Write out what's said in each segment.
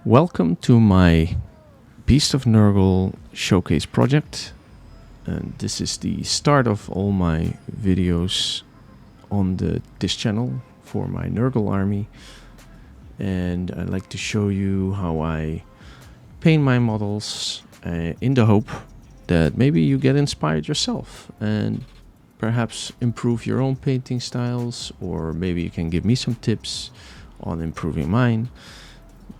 Welcome to my Beast of Nurgle showcase project. And this is the start of all my videos on this channel for my Nurgle army. And I'd like to show you how I paint my models in the hope that maybe you get inspired yourself and perhaps improve your own painting styles, or maybe you can give me some tips on improving mine.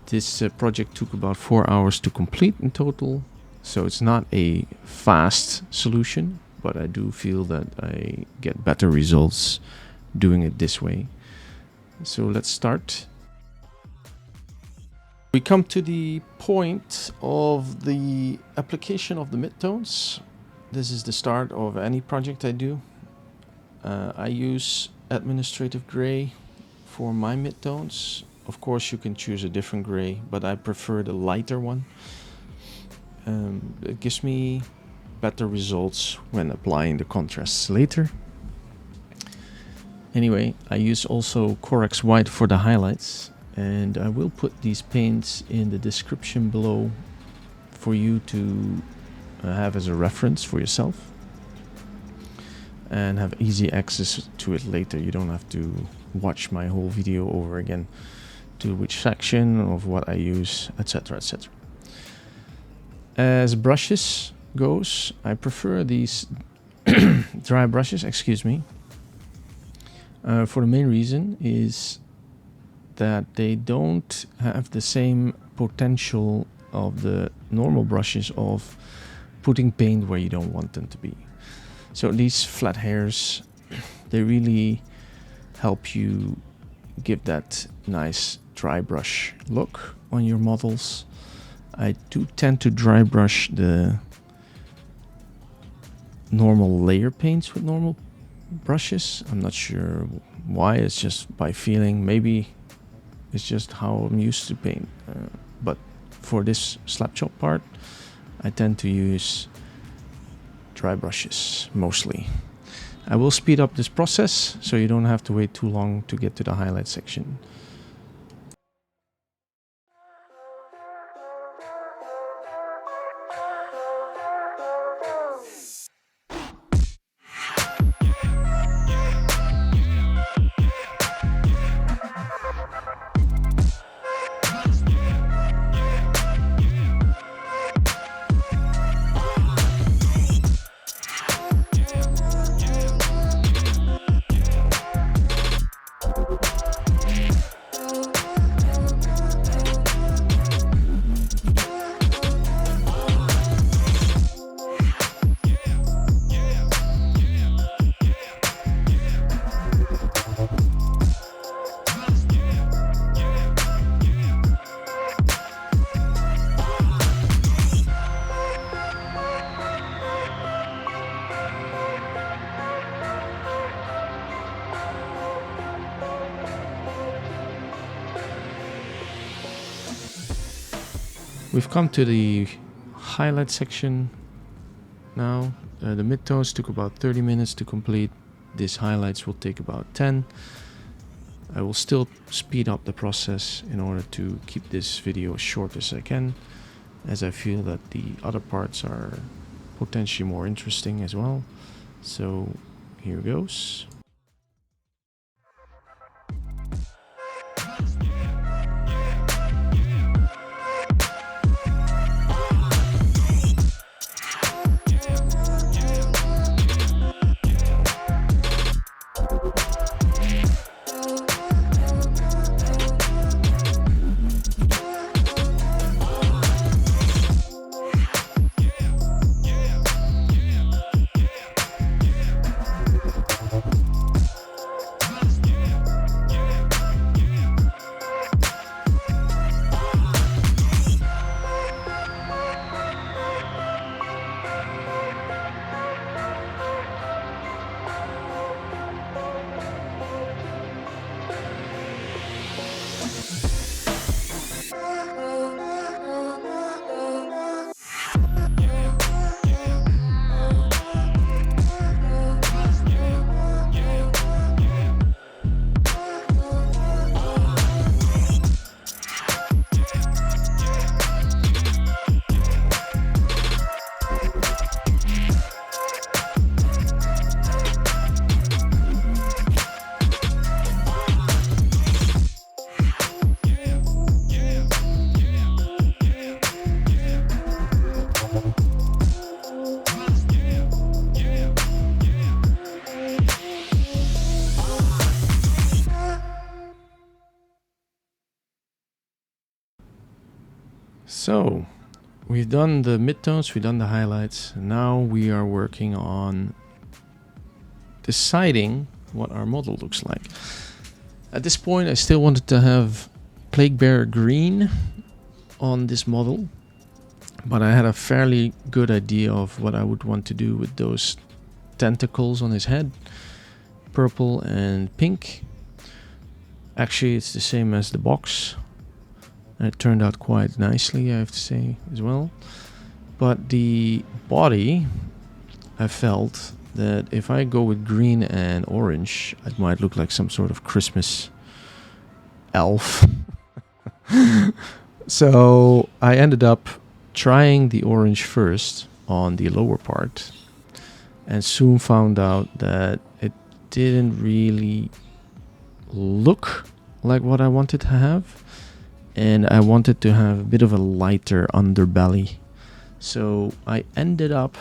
This project took about 4 hours to complete in total, so it's not a fast solution, but I do feel that I get better results doing it this way. So let's start. We come to the point of the application of the midtones. This is the start of any project I do. I use administrative gray for my midtones. Of course, you can choose a different gray, but I prefer the lighter one. It gives me better results when applying the contrasts later. Anyway, I use also Corex white for the highlights, and I will put these paints in the description below for you to have as a reference for yourself and have easy access to it later. You don't have to watch my whole video over again to which section of what I use, etc, etc. As brushes goes, I prefer these dry brushes, excuse me, for the main reason is that they don't have the same potential of the normal brushes of putting paint where you don't want them to be. So these flat hairs, they really help you give that nice dry brush look on your models. I do tend to dry brush the normal layer paints with normal brushes. I'm not sure why, it's just by feeling. Maybe it's just how I'm used to paint. But for this slap chop part, I tend to use dry brushes mostly. I will speed up this process so you don't have to wait too long to get to the highlight section. We've come to the highlight section now. The midtones took about 30 minutes to complete. These highlights will take about 10. I will still speed up the process in order to keep this video as short as I can, as I feel that the other parts are potentially more interesting as well. So here goes. So, we've done the midtones, we've done the highlights. Now we are working on deciding what our model looks like. At this point, I still wanted to have Plaguebearer green on this model, but I had a fairly good idea of what I would want to do with those tentacles on his head, purple and pink. Actually, it's the same as the box. It turned out quite nicely, I have to say, as well. But the body, I felt that if I go with green and orange, it might look like some sort of Christmas elf. So I ended up trying the orange first on the lower part, and soon found out that it didn't really look like what I wanted to have, and I wanted to have a bit of a lighter underbelly. So I ended up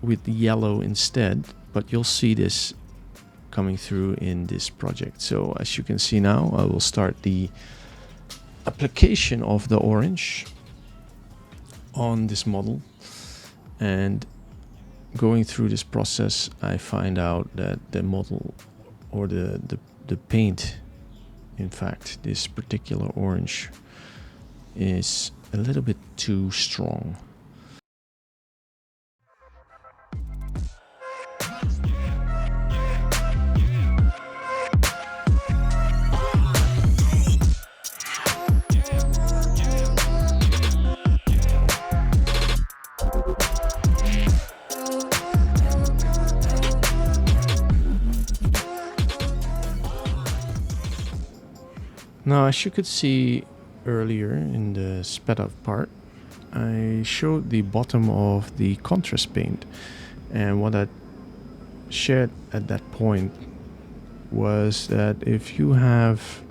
with yellow instead, but you'll see this coming through in this project. So as you can see now, I will start the application of the orange on this model, and going through this process I find out that the model, or the paint, in fact this particular orange, is a little bit too strong. Now, as you could see earlier in the sped up part, I showed the bottom of the contrast paint, and what I shared at that point was that if you have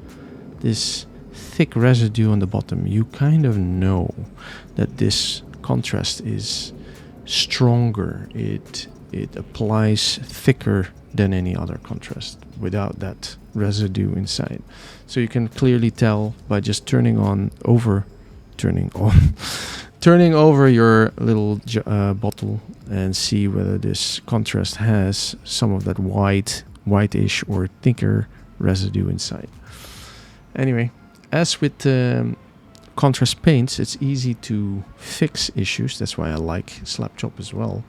this thick residue on the bottom, you kind of know that this contrast is stronger. It applies thicker than any other contrast without that residue inside. So you can clearly tell by just turning over your little bottle and see whether this contrast has some of that whitish or thicker residue inside. Anyway, as with contrast paints, it's easy to fix issues. That's why I like slap chop as well.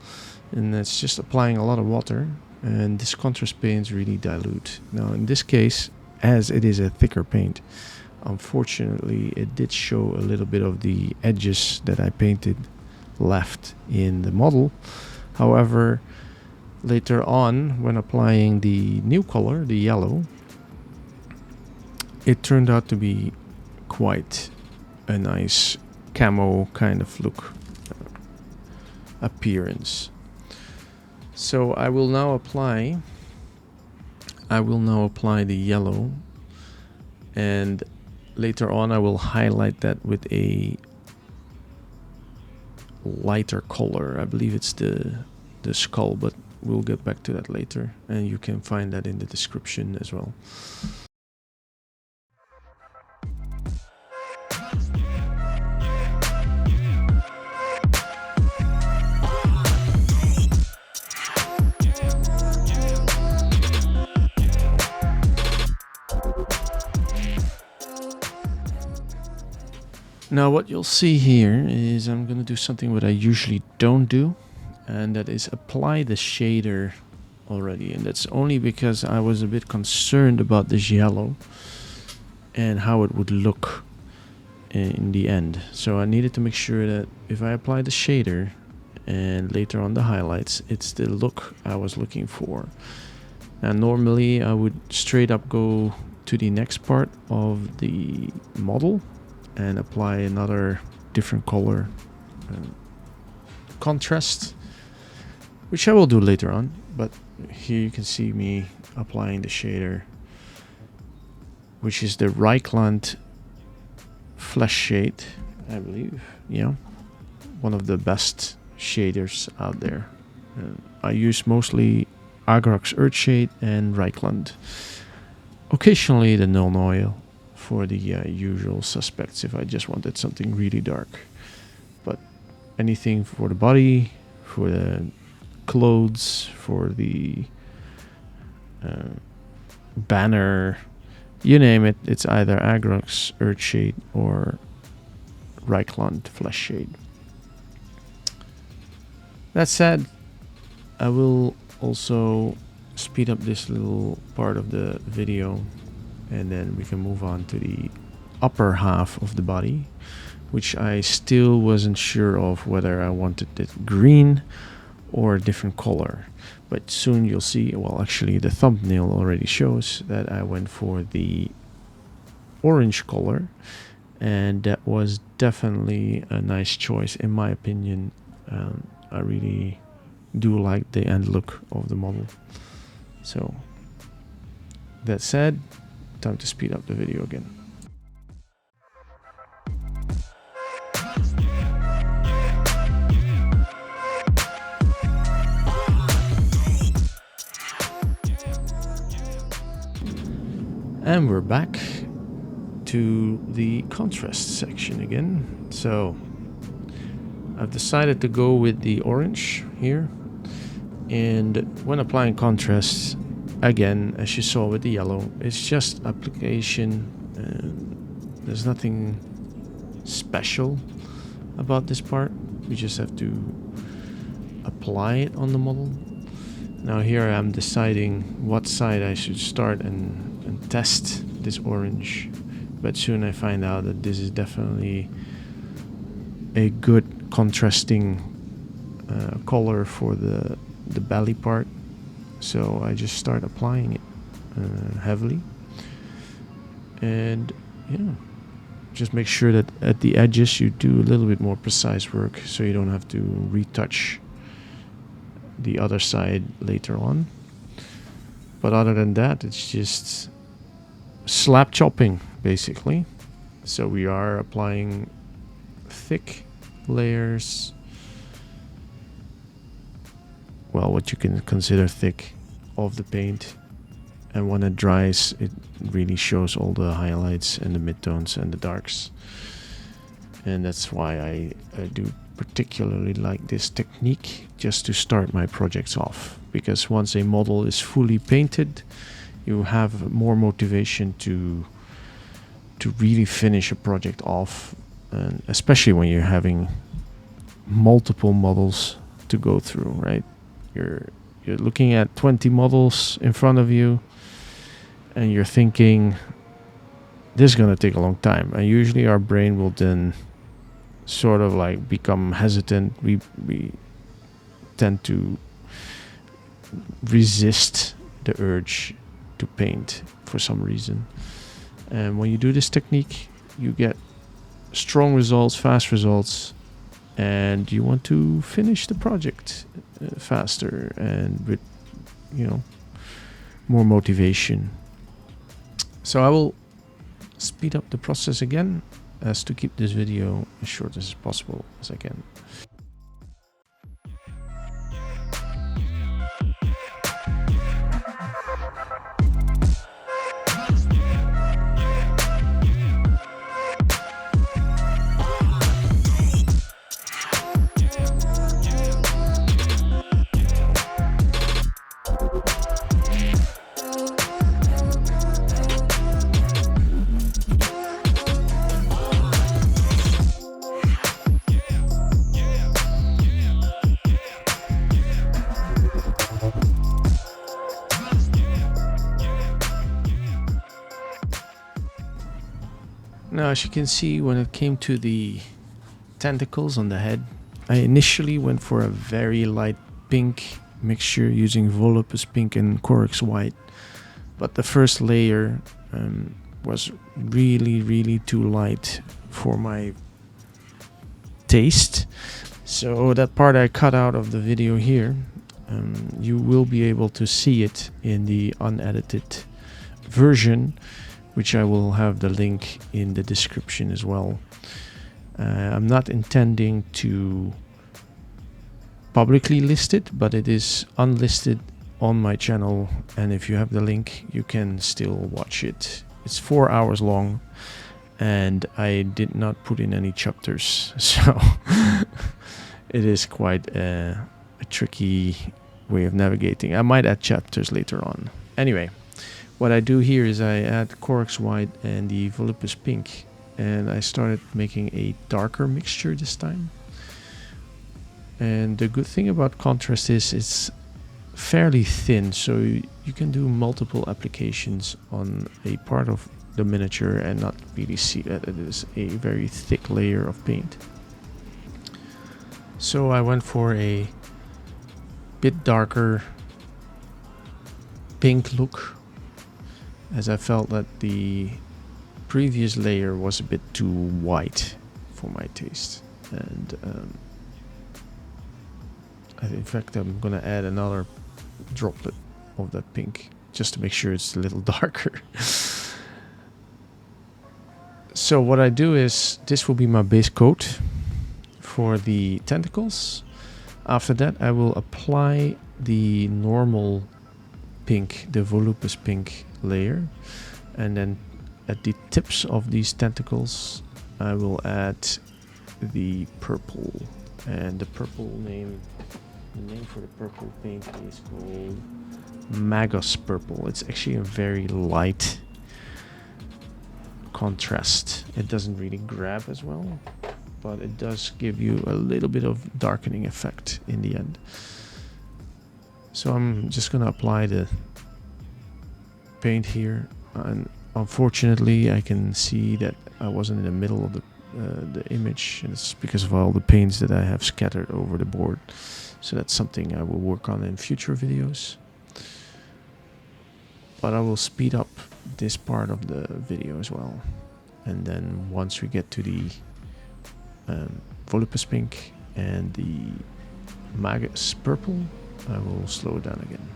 And it's just applying a lot of water, and this contrast paints really dilute. Now in this case, as it is a thicker paint, unfortunately it did show a little bit of the edges that I painted left in the model. However, later on, when applying the new color, the yellow, it turned out to be quite a nice camo kind of look, appearance. So I will now apply the yellow, and later on I will highlight that with a lighter color. I believe it's the skull, but we'll get back to that later, and you can find that in the description as well. Now what you'll see here is I'm going to do something that I usually don't do, and that is apply the shader already. And that's only because I was a bit concerned about this yellow and how it would look in the end. So I needed to make sure that if I apply the shader and later on the highlights, it's the look I was looking for. Now normally I would straight up go to the next part of the model and apply another different color contrast, which I will do later on. But here you can see me applying the shader, which is the Reikland fleshshade, I believe. Yeah, one of the best shaders out there. I use mostly Agrax earthshade and Reikland. Occasionally the Nuln Oil for the usual suspects if I just wanted something really dark. But anything for the body, for the clothes, for the banner, you name it, it's either Agrax, Earthshade, or Reikland, fleshshade. That said, I will also speed up this little part of the video, and then we can move on to the upper half of the body, which I still wasn't sure of whether I wanted it green or a different color. But soon you'll see, well, actually the thumbnail already shows that I went for the orange color, and that was definitely a nice choice in my opinion. I really do like the end look of the model. So that said, time to speed up the video again. And we're back to the contrast section again. So I've decided to go with the orange here, and when applying contrast, again, as you saw with the yellow, it's just application. There's nothing special about this part. We just have to apply it on the model. Now here I'm deciding what side I should start and test this orange, but soon I find out that this is definitely a good contrasting color for the belly part. So I just start applying it heavily, and yeah, just make sure that at the edges you do a little bit more precise work, so you don't have to retouch the other side later on. But other than that, it's just slap chopping basically. So we are applying thick layers, well, what you can consider thick, of the paint, and when it dries it really shows all the highlights and the midtones and the darks. And that's why I do particularly like this technique, just to start my projects off, because once a model is fully painted you have more motivation to really finish a project off, and especially when you're having multiple models to go through, right? You're looking at 20 models in front of you and you're thinking this is going to take a long time, and usually our brain will then sort of like become hesitant. We tend to resist the urge to paint for some reason, and when you do this technique you get strong results, fast results, and you want to finish the project faster and with, you know, more motivation. So I will speed up the process again, as to keep this video as short as possible as I can. Now, as you can see, when it came to the tentacles on the head, I initially went for a very light pink mixture using Volupus pink and Corex white, but the first layer was really too light for my taste, so that part I cut out of the video here. You will be able to see it in the unedited version, which I will have the link in the description as well. I'm not intending to publicly list it, but it is unlisted on my channel, and if you have the link you can still watch it. It's 4 hours long, and I did not put in any chapters, so it is quite a tricky way of navigating. I might add chapters later on. Anyway, what I do here is I add Corex white and the Volupus pink, and I started making a darker mixture this time. And the good thing about contrast is it's fairly thin, so you can do multiple applications on a part of the miniature and not really see that it is a very thick layer of paint. So I went for a bit darker pink look, as I felt that the previous layer was a bit too white for my taste. And in fact, I'm gonna add another droplet of that pink just to make sure it's a little darker. So what I do is, this will be my base coat for the tentacles. After that, I will apply the normal pink, the Volupus pink layer, and then at the tips of these tentacles I will add the purple. And the purple name for the purple paint is called Magos purple. It's actually a very light contrast. It doesn't really grab as well, but it does give you a little bit of darkening effect in the end. So I'm just gonna apply the paint here, and unfortunately I can see that I wasn't in the middle of the image, and it's because of all the paints that I have scattered over the board. So that's something I will work on in future videos. But I will speed up this part of the video as well. And then once we get to the Volupus pink and the Magos purple, I will slow it down again.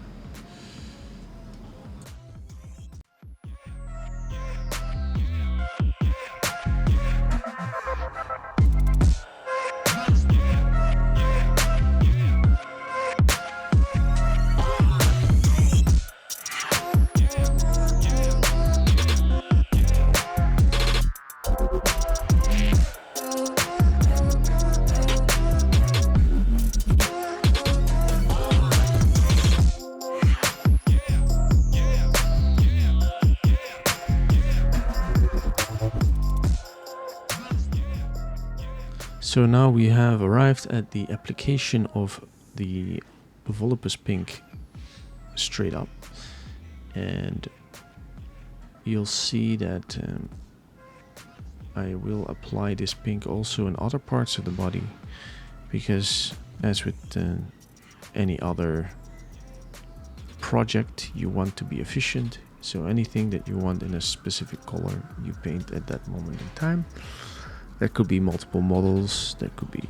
So now we have arrived at the application of the Volupus pink straight up, and you'll see that I will apply this pink also in other parts of the body, because as with any other project, you want to be efficient. So anything that you want in a specific color, you paint at that moment in time. That could be multiple models, that could be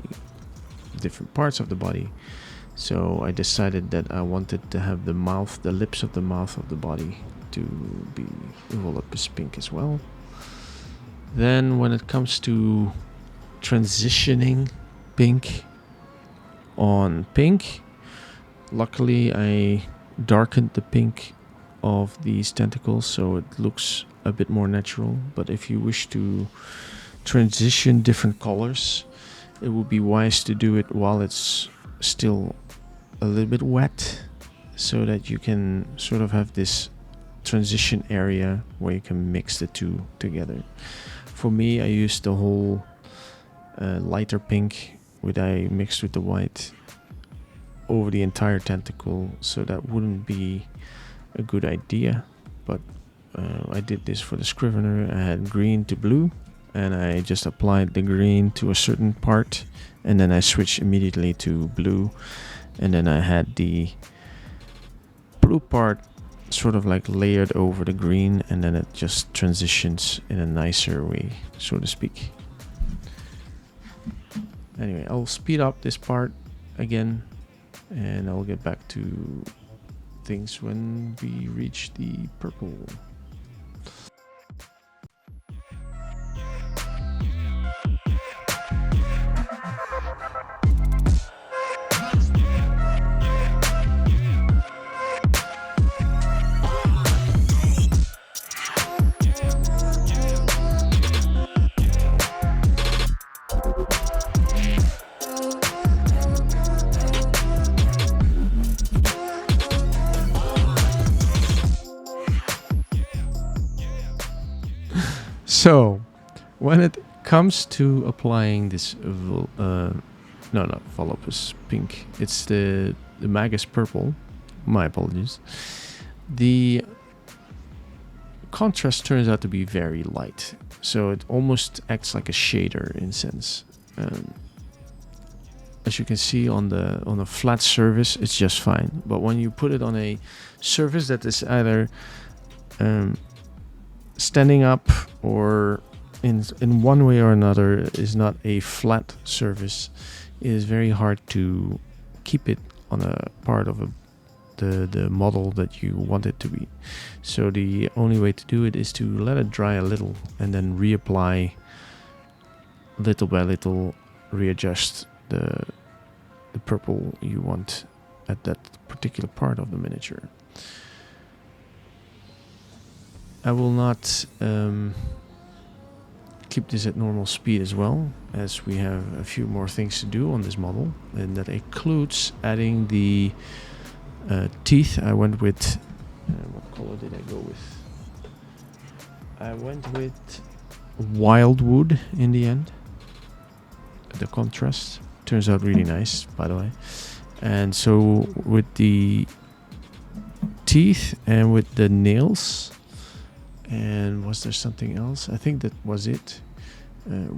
different parts of the body. So I decided that I wanted to have the mouth, the lips of the mouth of the body to be Volupus pink as well. Then when it comes to transitioning pink on pink, luckily I darkened the pink of these tentacles so it looks a bit more natural. But if you wish to transition different colors, it would be wise to do it while it's still a little bit wet, so that you can sort of have this transition area where you can mix the two together. For me, I used the whole lighter pink which I mixed with the white over the entire tentacle, so that wouldn't be a good idea. But I did this for the Scrivener. I had green to blue, and I just applied the green to a certain part, and then I switched immediately to blue, and then I had the blue part sort of like layered over the green, and then it just transitions in a nicer way, so to speak. Anyway, I'll speed up this part again, and I'll get back to things when we reach the purple. So, when it comes to applying this, not Volupus pink, it's the Magos purple. My apologies. The contrast turns out to be very light, so it almost acts like a shader in sense. As you can see on a flat surface, it's just fine. But when you put it on a surface that is either standing up or in one way or another is not a flat surface, it is very hard to keep it on a part of the model that you want it to be. So the only way to do it is to let it dry a little and then reapply little by little, readjust the purple you want at that particular part of the miniature. I will not keep this at normal speed as well, as we have a few more things to do on this model, and that includes adding the teeth. I went with what color did I go with? I went with wildwood in the end. The contrast turns out really nice, by the way. And so with the teeth and with the nails, and was there something else? I think that was it.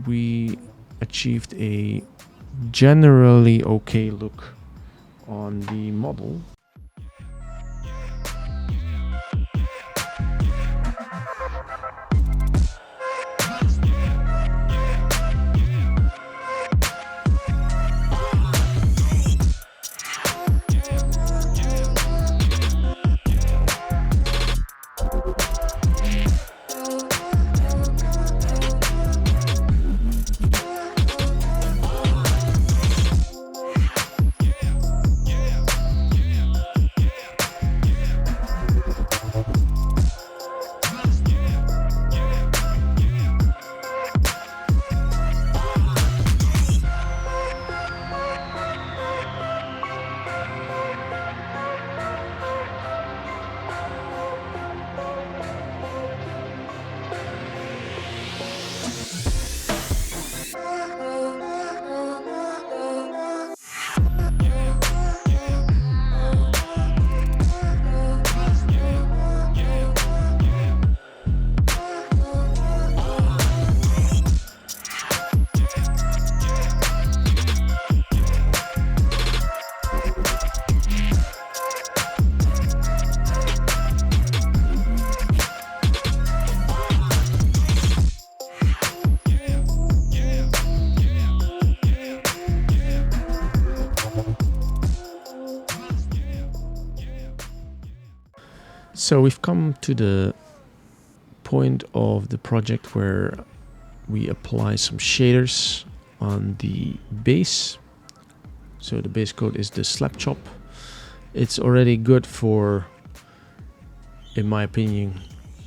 We achieved a generally okay look on the model. So we've come to the point of the project where we apply some shaders on the base. So the base coat is the slap chop. It's already good for, in my opinion,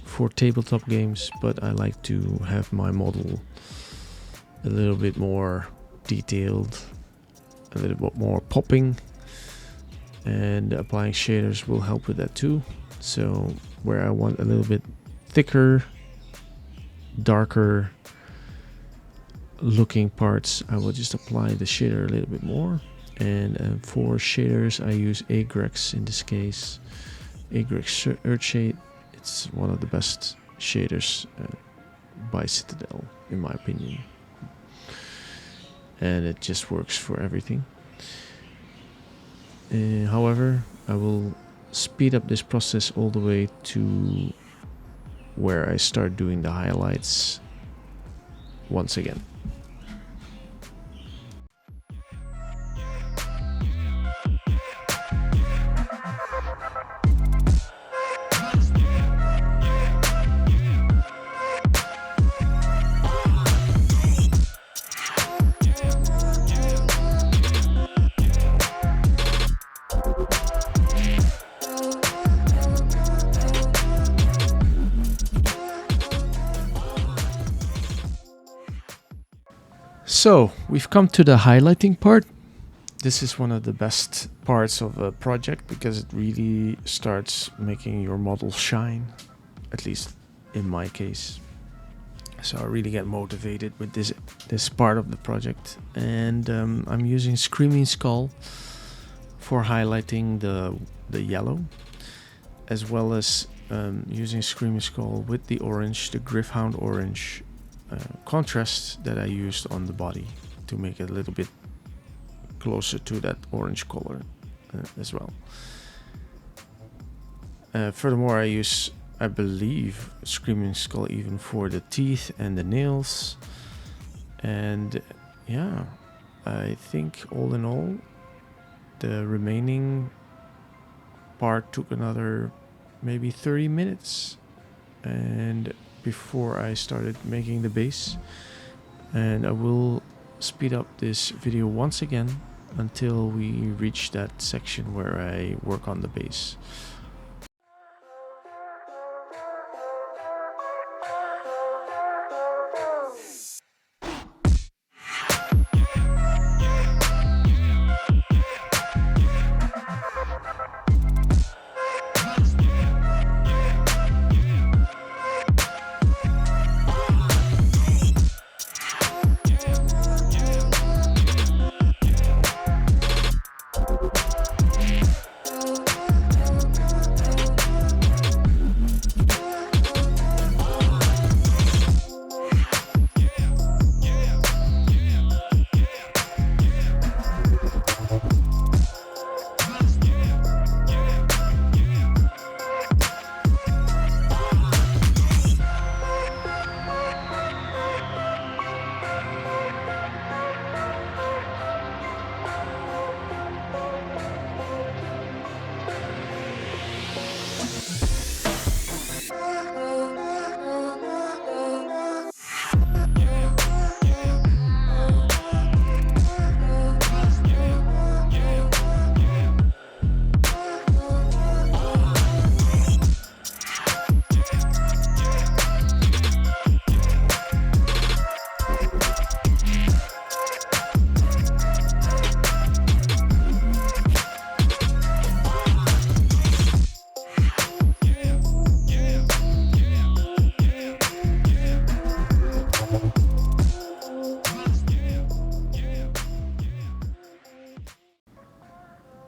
for tabletop games, but I like to have my model a little bit more detailed, a little bit more popping, and applying shaders will help with that too. So where I want a little bit thicker, darker looking parts, I will just apply the shader a little bit more. And for shaders, I use Agrax in this case. Agrax Earthshade. It's one of the best shaders by Citadel, in my opinion. And it just works for everything. However, I will speed up this process all the way to where I start doing the highlights once again. So we've come to the highlighting part. This is one of the best parts of a project because it really starts making your model shine, at least in my case. So I really get motivated with this part of the project, and I'm using Screaming Skull for highlighting the yellow, as well as using Screaming Skull with the orange, the Gryph-Hound orange contrast that I used on the body to make it a little bit closer to that orange color as well. Furthermore, I believe Screaming Skull even for the teeth and the nails. And yeah, I think all in all, the remaining part took another maybe 30 minutes and before I started making the base. And I will speed up this video once again until we reach that section where I work on the base.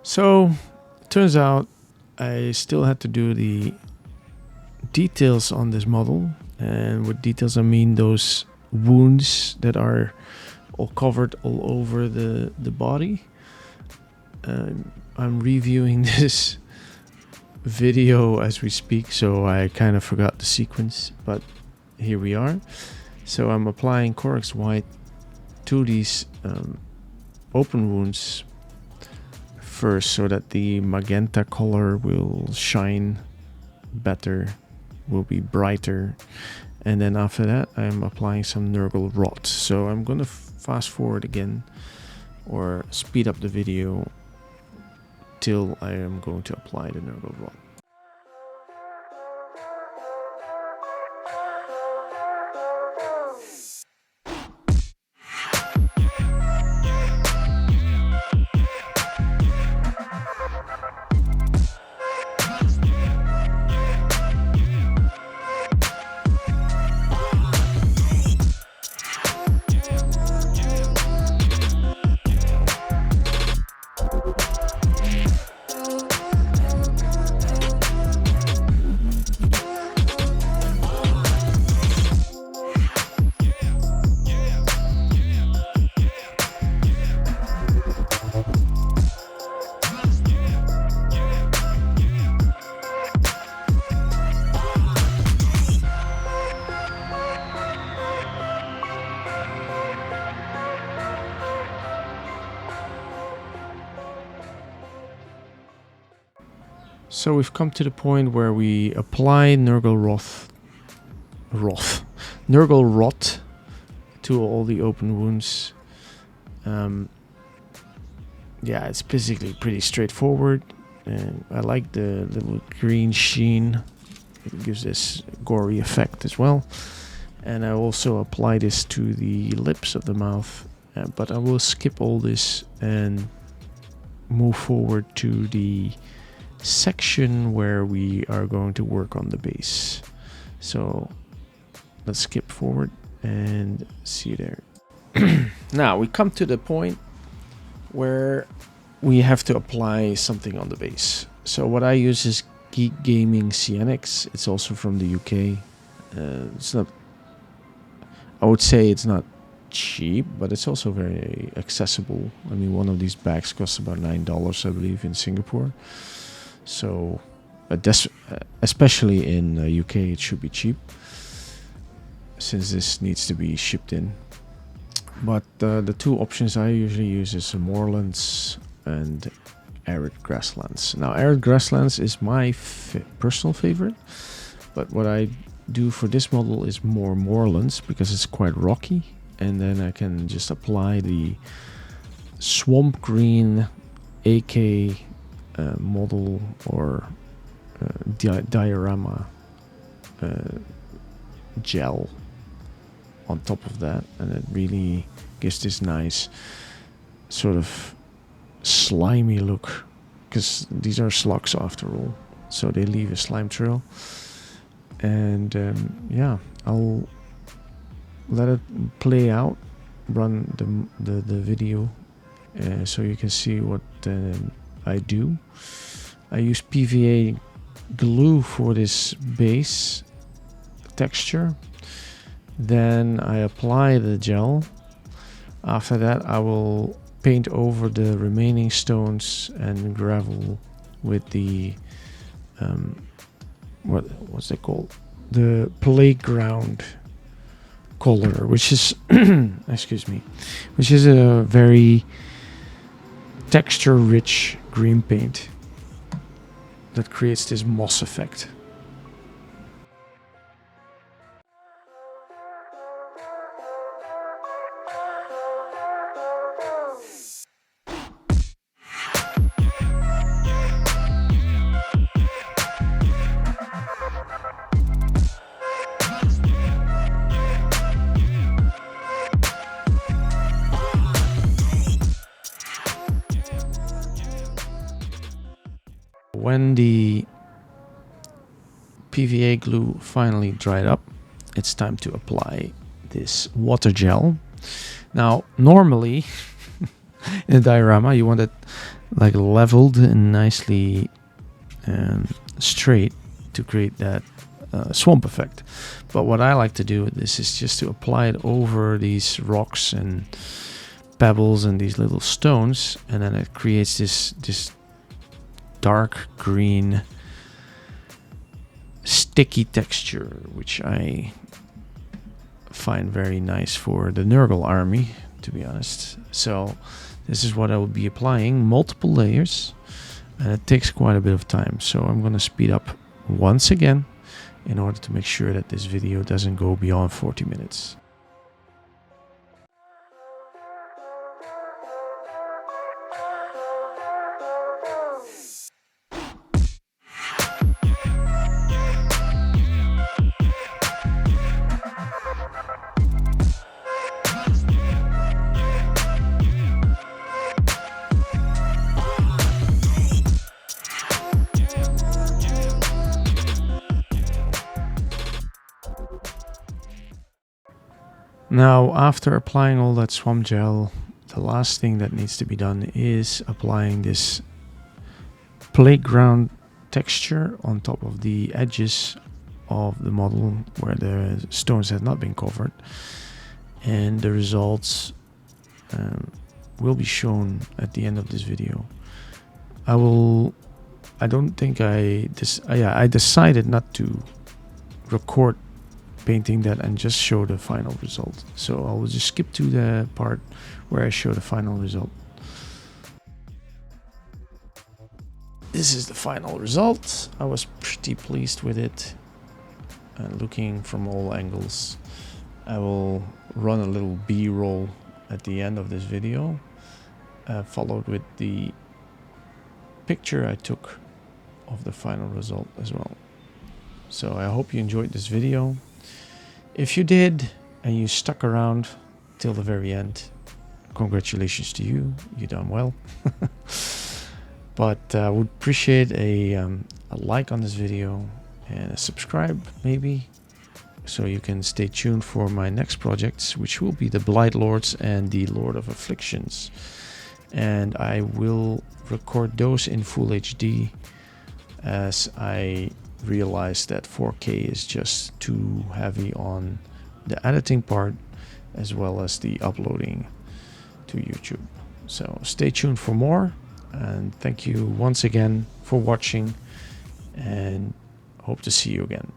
So, turns out I still had to do the details on this model, and with details I mean those wounds that are all covered all over the body. I'm reviewing this video as we speak, so I kind of forgot the sequence, but here we are. So I'm applying Corex white to these open wounds first, so that the magenta color will shine better, will be brighter, and then after that I'm applying some Nurgle rot. So I'm gonna fast forward again or speed up the video till I am going to apply the Nurgle rot. So we've come to the point where we apply Nurgle rot to all the open wounds. Yeah, it's basically pretty straightforward, and I like the little green sheen. It gives this gory effect as well. And I also apply this to the lips of the mouth, but I will skip all this and move forward to the section where we are going to work on the base. So let's skip forward and see you there. Now we come to the point where we have to apply something on the base. So what I use is Geek Gaming CNX. It's also from the UK. It's not, I would say it's not cheap, but it's also very accessible. I mean, one of these bags costs about $9, I believe, in Singapore. So, especially in the UK, it should be cheap, since this needs to be shipped in. But the two options I usually use is moorlands and arid grasslands. Now, arid grasslands is my personal favorite, but what I do for this model is more moorlands because it's quite rocky, and then I can just apply the swamp green AK model or diorama gel on top of that, and it really gives this nice sort of slimy look, because these are slugs after all, so they leave a slime trail. And yeah, I'll let it play out, run the video, so you can see what I do. I use PVA glue for this base texture. Then I apply the gel. After that, I will paint over the remaining stones and gravel with the what's it called? The playground color, which is excuse me, which is a very texture-rich green paint that creates this moss effect. When the PVA glue finally dried up, it's time to apply this water gel. Now, normally in a diorama, you want it like leveled and nicely straight to create that swamp effect. But what I like to do with this is just to apply it over these rocks and pebbles and these little stones, and then it creates this dark green sticky texture, which I find very nice for the Nurgle army, to be honest. So this is what I will be applying, multiple layers, and it takes quite a bit of time. So I'm going to speed up once again in order to make sure that this video doesn't go beyond 40 minutes. Now, after applying all that swamp gel, the last thing that needs to be done is applying this playground texture on top of the edges of the model where the stones have not been covered. And the results will be shown at the end of this video. I decided not to record painting that and just show the final result. So I will just skip to the part where I show the final result. This is the final result. I was pretty pleased with it. Looking from all angles. I will run a little B-roll at the end of this video, followed with the picture I took of the final result as well. So I hope you enjoyed this video. If you did and you stuck around till the very end, congratulations to you. You done well. But I would appreciate a like on this video and a subscribe maybe. So you can stay tuned for my next projects, which will be the Blight Lords and the Lord of Afflictions. And I will record those in Full HD, as I realized that 4K is just too heavy on the editing part, as well as the uploading to YouTube. So stay tuned for more, and thank you once again for watching, and hope to see you again.